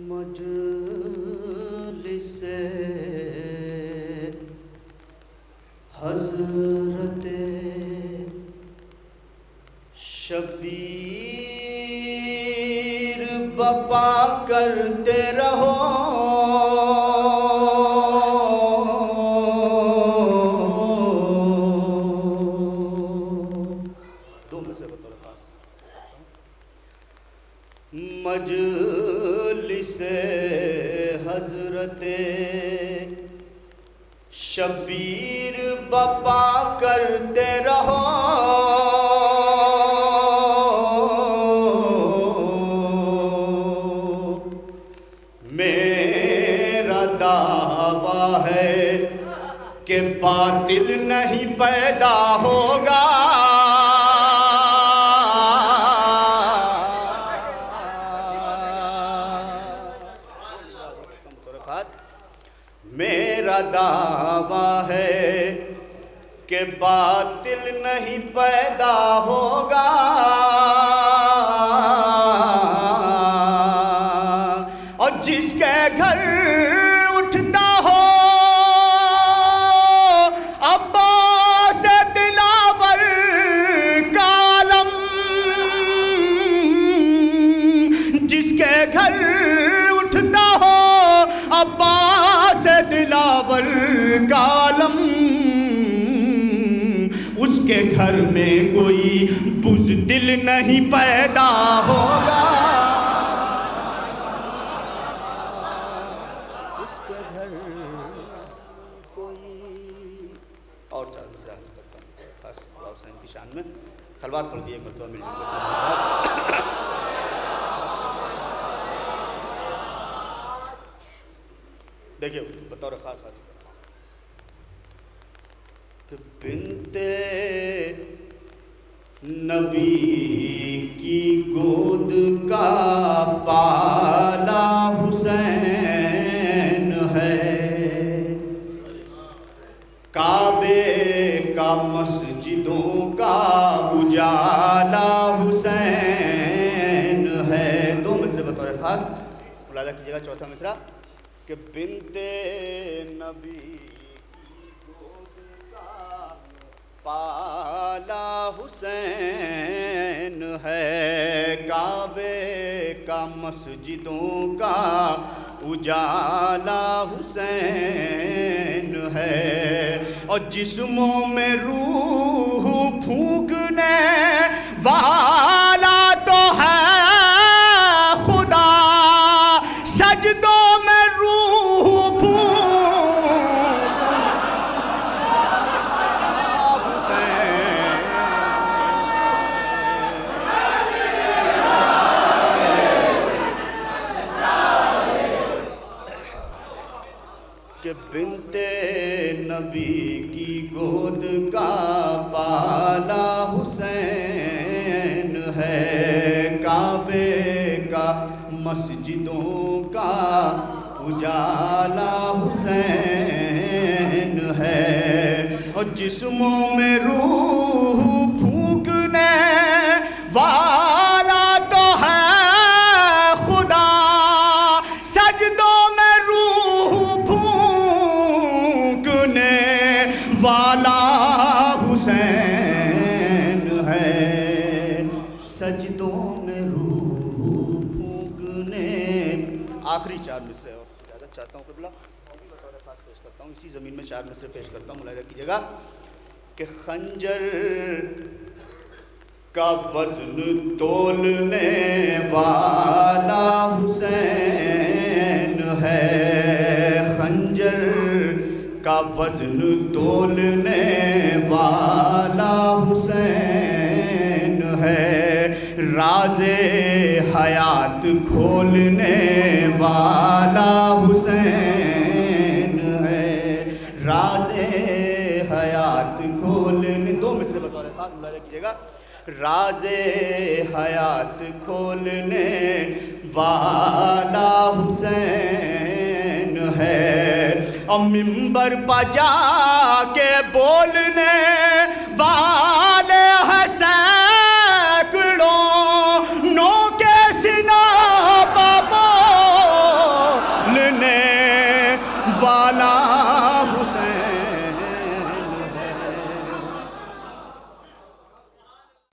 مجلس حضرت شبیر بپا کرتے رہو، مجلس حضرت شبیر بپا کرتے رہو، میرا دعویٰ ہے کہ باطل نہیں پیدا ہوگا، میرا دعویٰ ہے کہ باطل نہیں پیدا ہوگا، اور جس کے گھر اٹھتا ہو عباس دلاور کا علم، جس کے گھر اٹھتا ہو عباس دلاور کا علم، اس کے گھر میں کوئی بزدل نہیں پیدا ہوگا، اس کے گھر کوئی اور چار مصرع کرتا ہوں خاص اللہ حسین کی شان میں خلوات پڑھ دیے مرتبہ مل جائے دیکھئے بطور خاص حاضر کہ بنت نبی کی گود کا پالا حسین ہے، کعبے کا مسجدوں کا اجالا حسین ہے، دو مصرع بطور خاص ملاحظہ کیجئے گا، چوتھا مصرع کہ بنت نبی کی گود کا پالا حسین ہے، کعبے کا مسجدوں کا اجالا حسین ہے، اور جسموں میں روح پھونکنے والا تو ہے خدا، سجدوں میں کہ بنت نبی کی گود کا پالا حسین ہے، کعبے کا مسجدوں کا اجالا حسین ہے، اور جسموں میں روح پھونکنے والا تو ہے خدا، سجدوں میں روح پھونکنے والا حسین ہے، سجدوں میں روح پھونکنے آخری چار مصرع اور زیادہ چاہتا ہوں قبلہ بطور خاص پیش کرتا ہوں، اسی زمین میں چار مصرع پیش کرتا ہوں، ملاحظہ کیجئے گا کہ خنجر کا وزن تولنے والا حسین ہے، خنجر کا وزن تولنے والا حسین ہے، راز حیات کھولنے والا حسین ہے، راز حیات کھولنے دو مصرع بطور خاص ملاحظہ کیجئے گا، راز حیات کھولنے والا حسین ہے، اور منبر پہ جا کے بولنے والے حسین نو کے سنا پہ بالا